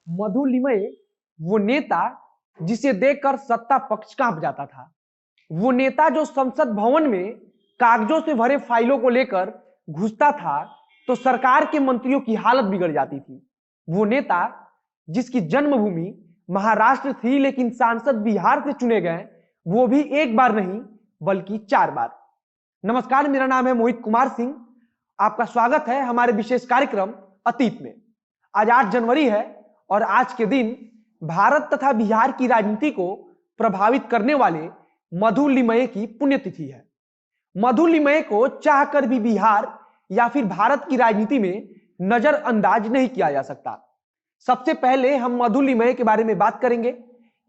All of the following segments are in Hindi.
मधुलिमय वो नेता जिसे देखकर सत्ता पक्ष कांप जाता था। वो नेता जो संसद भवन में कागजों से भरे फाइलों को लेकर घुसता था तो सरकार के मंत्रियों की हालत बिगड़ जाती थी। वो नेता जिसकी जन्मभूमि महाराष्ट्र थी लेकिन सांसद बिहार से चुने गए, वो भी एक बार नहीं बल्कि 4 बार। नमस्कार, मेरा नाम है मोहित कुमार सिंह। आपका स्वागत है हमारे विशेष कार्यक्रम अतीत में। आज 8 जनवरी है और आज के दिन भारत तथा बिहार की राजनीति को प्रभावित करने वाले मधुलिमय की पुण्यतिथि है। मधुलिमय को चाहकर भी बिहार या फिर भारत की राजनीति में नजरअंदाज नहीं किया जा सकता। सबसे पहले हम मधुलिमय के बारे में बात करेंगे,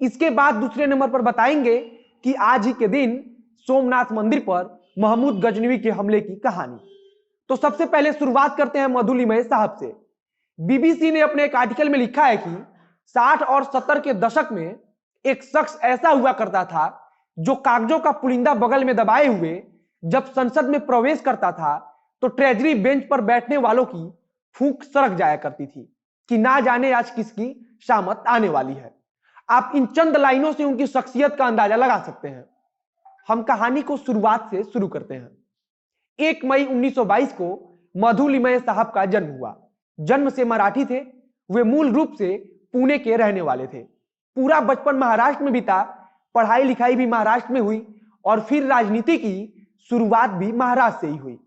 इसके बाद दूसरे नंबर पर बताएंगे कि आज ही के दिन सोमनाथ मंदिर पर महमूद गजनवी के हमले की कहानी। तो सबसे पहले शुरुआत करते हैं मधुलिमय साहब से। बीबीसी ने अपने एक आर्टिकल में लिखा है कि 60 और 70 के दशक में एक शख्स ऐसा हुआ करता था जो कागजों का पुलिंदा बगल में दबाए हुए जब संसद में प्रवेश करता था तो ट्रेजरी बेंच पर बैठने वालों की फूंक सरक जाया करती थी कि ना जाने आज किसकी शामत आने वाली है। आप इन चंद लाइनों से उनकी शख्सियत का अंदाजा लगा सकते हैं। हम कहानी को शुरुआत से शुरू करते हैं। 1 मई 1922 को मधुलिमय साहब का जन्म हुआ। जन्म से मराठी थे। वे मूल रूप से पुणे के रहने वाले थे। पूरा बचपन महाराष्ट्र में बीता, पढ़ाई लिखाई भी महाराष्ट्र में हुई और फिर राजनीति की शुरुआत भी महाराष्ट्र से ही हुई।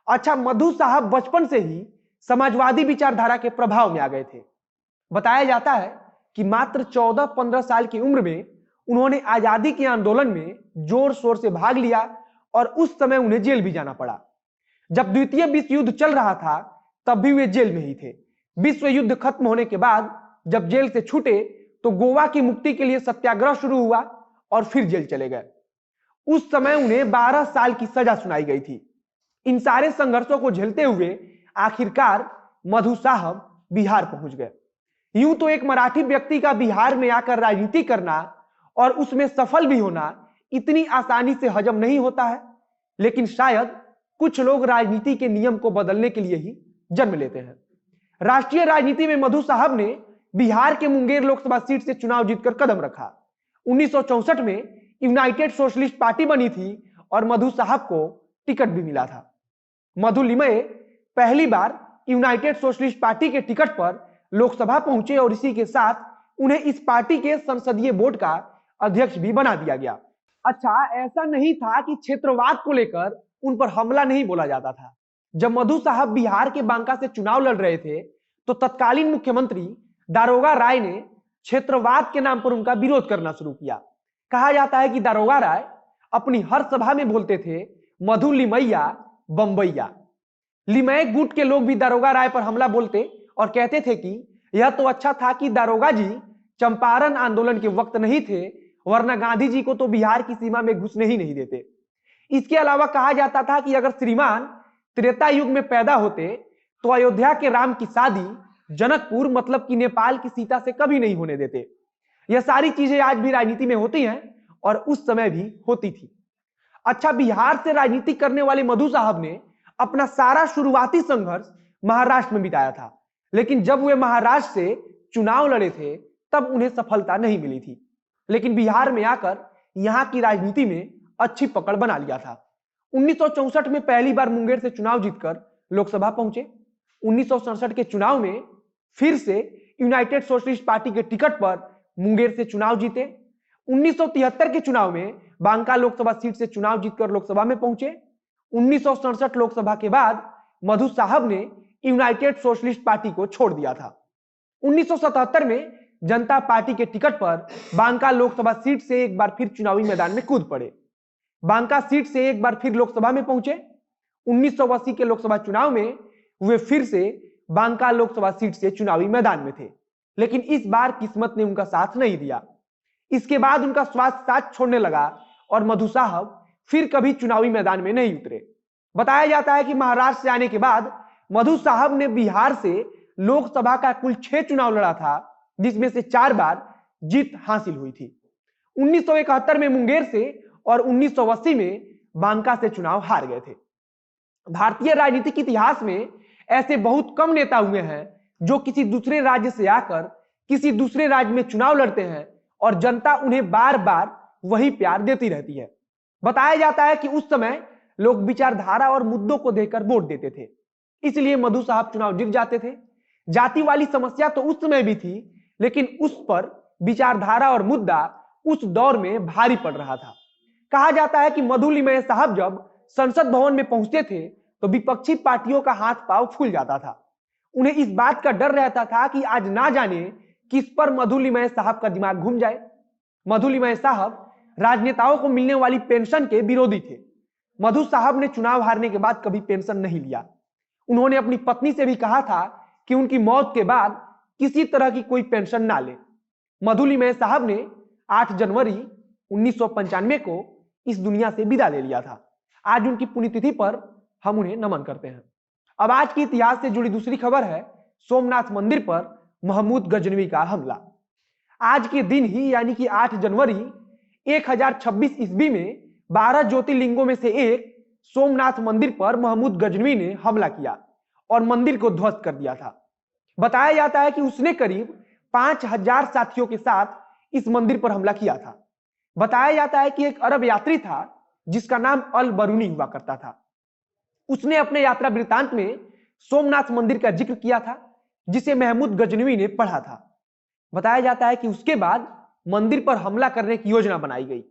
अच्छा, मधु साहब बचपन से ही समाजवादी विचारधारा के प्रभाव में आ गए थे। बताया जाता है कि मात्र 14-15 साल की उम्र में उन्होंने आजादी के आंदोलन में जोर शोर से भाग लिया और उस समय उन्हें जेल भी जाना पड़ा। जब द्वितीय विश्व युद्ध चल रहा था तब भी वे जेल में ही थे। विश्व युद्ध खत्म होने के बाद जब जेल से छूटे तो गोवा की मुक्ति के लिए सत्याग्रह शुरू हुआ और फिर जेल चले गए। उस समय उन्हें 12 साल की सजा सुनाई गई थी। इन सारे संघर्षों को झेलते हुए आखिरकार मधु साहब बिहार पहुंच गए। यूं तो एक मराठी व्यक्ति का बिहार में आकर राजनीति करना और उसमें सफल भी होना इतनी आसानी से हजम नहीं होता है, लेकिन शायद कुछ लोग राजनीति के नियम को बदलने के लिए ही जन्म लेते हैं। राष्ट्रीय राजनीति में मधु साहब ने बिहार के मुंगेर लोकसभा सीट से चुनाव जीतकर कदम रखा। 1964 में यूनाइटेड सोशलिस्ट पार्टी बनी थी और मधु साहब को टिकट भी मिला था। मधुलिमय पहली बार यूनाइटेड सोशलिस्ट पार्टी के टिकट पर लोकसभा पहुंचे और इसी के साथ उन्हें इस पार्टी के संसदीय बोर्ड का अध्यक्ष भी बना दिया गया। अच्छा, ऐसा नहीं था कि क्षेत्रवाद को लेकर उन पर हमला नहीं बोला जाता था। जब मधु साहब बिहार के बांका से चुनाव लड़ रहे थे तो तत्कालीन मुख्यमंत्री दारोगा राय ने क्षेत्रवाद के नाम पर उनका विरोध करना शुरू किया। कहा जाता है कि दारोगा राय अपनी हर सभा में बोलते थे, मधुलिमैया बंबैया। लिमय गुट के लोग भी दारोगा राय पर हमला बोलते और कहते थे कि यह तो अच्छा था कि दारोगा जी चंपारण आंदोलन के वक्त नहीं थे, वरना गांधी जी को तो बिहार की सीमा में घुसने ही नहीं देते। इसके अलावा कहा जाता था कि अगर श्रीमान त्रेता युग में पैदा होते तो अयोध्या के राम की शादी जनकपुर मतलब कि नेपाल की सीता से कभी नहीं होने देते। यह सारी चीजें आज भी राजनीति में होती हैं और उस समय भी होती थी। अच्छा, बिहार से राजनीति करने वाले मधु साहब ने अपना सारा शुरुआती संघर्ष महाराष्ट्र में बिताया था, लेकिन जब वे महाराष्ट्र से चुनाव लड़े थे तब उन्हें सफलता नहीं मिली थी। लेकिन बिहार में आकर यहां की राजनीति में अच्छी पकड़ बना लिया था। 1964 में पहली बार मुंगेर से चुनाव जीतकर लोकसभा पहुंचे। 1967 के चुनाव में फिर से यूनाइटेड सोशलिस्ट पार्टी के टिकट पर मुंगेर से चुनाव जीते। 1973 के चुनाव में बांका लोकसभा सीट से चुनाव जीतकर लोकसभा में पहुंचे। 1967 लोकसभा के बाद मधु साहब ने यूनाइटेड सोशलिस्ट पार्टी को छोड़ दिया था। 1977 में जनता पार्टी के टिकट पर बांका लोकसभा सीट से एक बार फिर चुनावी मैदान में कूद पड़े। बांका सीट से एक बार फिर लोकसभा में पहुंचे। 1980 के लोकसभा चुनाव में वे फिर से बांका लोकसभा सीट से चुनावी मैदान में थे, लेकिन इस बार किस्मत ने उनका साथ नहीं दिया। इसके बाद उनका स्वास्थ्य साथ छोड़ने लगा और मधु साहब फिर कभी चुनावी मैदान में नहीं उतरे। बताया जाता है कि महाराष्ट्र से आने के बाद मधु साहब ने बिहार से लोकसभा का कुल 6 चुनाव लड़ा था, जिसमें से 4 बार जीत हासिल हुई थी। 1971 में मुंगेर से और 1980 में बांका से चुनाव हार गए थे। भारतीय राजनीतिक इतिहास में ऐसे बहुत कम नेता हुए हैं जो किसी दूसरे राज्य से आकर किसी दूसरे राज्य में चुनाव लड़ते हैं और जनता उन्हें बार बार वही प्यार देती रहती है। बताया जाता है कि उस समय लोग विचारधारा और मुद्दों को देखकर वोट देते थे, इसलिए मधु साहब चुनाव जीत जाते थे। जाति वाली समस्या तो उस समय भी थी, लेकिन उस पर विचारधारा और मुद्दा उस दौर में भारी पड़ रहा था। कहा जाता है कि मधुलिमय साहब जब संसद भवन में पहुंचते थे तो विपक्षी पार्टियों का हाथ पांव फूल जाता था। उन्हें इस बात का डर रहता था कि आज ना जाने किस पर मधुलिमय साहब का दिमाग घूम जाए। मधुलिमय साहब राजनेताओं को मिलने वाली पेंशन के विरोधी थे। मधु साहब ने चुनाव हारने के बाद कभी पेंशन नहीं लिया। उन्होंने अपनी पत्नी से भी कहा था कि उनकी मौत के बाद किसी तरह की कोई पेंशन ना ले। मधुलिमय साहब ने 8 जनवरी 1995 को इस दुनिया से विदा ले लिया था। आज उनकी पुण्यतिथि पर हम उन्हें नमन करते हैं। अब आज के इतिहास से जुड़ी दूसरी खबर है सोमनाथ मंदिर पर महमूद गजनवी का हमला। आज के दिन ही यानी कि 8 जनवरी 1026 ईस्वी में 12 ज्योतिर्लिंगों में से एक सोमनाथ मंदिर पर महमूद गजनवी ने हमला किया और मंदिर को ध्वस्त कर दिया था। बताया जाता है कि उसने करीब 5000 साथियों के साथ इस मंदिर पर हमला किया था। बताया जाता है कि एक अरब यात्री था जिसका नाम अल बरूनी हुआ करता था। उसने अपने यात्रा वृत्तांत में सोमनाथ मंदिर का जिक्र किया था, जिसे महमूद गजनवी ने पढ़ा था। बताया जाता है कि उसके बाद मंदिर पर हमला करने की योजना बनाई गई।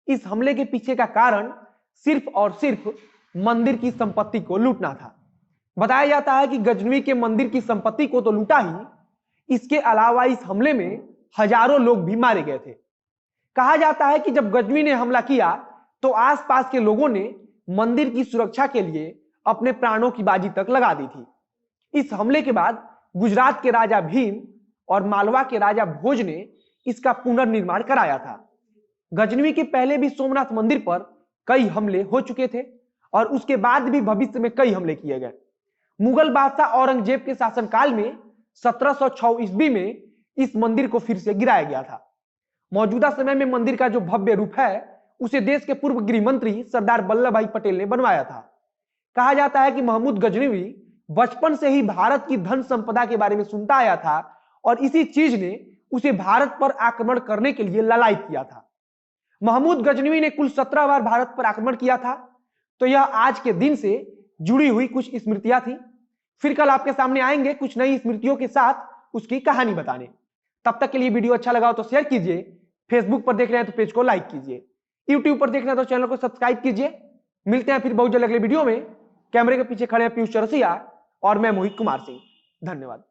इस हमले के पीछे का कारण सिर्फ और सिर्फ मंदिर की संपत्ति को लूटना था। बताया जाता है कि गजनवी के मंदिर की संपत्ति को तो लूटा ही, इसके अलावा इस हमले में हजारों लोग भी मारे गए थे। कहा जाता है कि जब गजनवी ने हमला किया तो आसपास के लोगों ने मंदिर की सुरक्षा के लिए अपने प्राणों की बाजी तक लगा दी थी। इस हमले के बाद गुजरात के राजा भीम और मालवा के राजा भोज ने इसका पुनर्निर्माण कराया था। गजनवी के पहले भी सोमनाथ मंदिर पर कई हमले हो चुके थे और उसके बाद भी भविष्य में कई हमले किए गए। मुगल बादशाह औरंगजेब के शासनकाल में 1706 ईस्वी में इस मंदिर को फिर से गिराया गया था। मौजूदा समय में मंदिर का जो भव्य रूप है उसे देश के पूर्व गृह मंत्री सरदार वल्लभ भाई पटेल ने बनवाया था। कहा जाता है कि महमूद गजनवी बचपन से ही भारत की धन संपदा के बारे में सुनता आया था और इसी चीज ने उसे भारत पर आक्रमण करने के लिए ललायित किया था। महमूद गजनवी ने कुल 17 बार भारत पर आक्रमण किया था। तो यह आज के दिन से जुड़ी हुई कुछ स्मृतियां थी। फिर कल आपके सामने आएंगे कुछ नई स्मृतियों के साथ उसकी कहानी बताने। तब तक के लिए वीडियो अच्छा लगा हो तो शेयर कीजिए, फेसबुक पर देख रहे हैं तो पेज को लाइक कीजिए, यूट्यूब पर देख रहे हैं तो चैनल को सब्सक्राइब कीजिए। मिलते हैं फिर बहुत जल्द अगले वीडियो में। कैमरे के पीछे खड़े हैं पीयूष चौरसिया और मैं मोहित कुमार सिंह। धन्यवाद।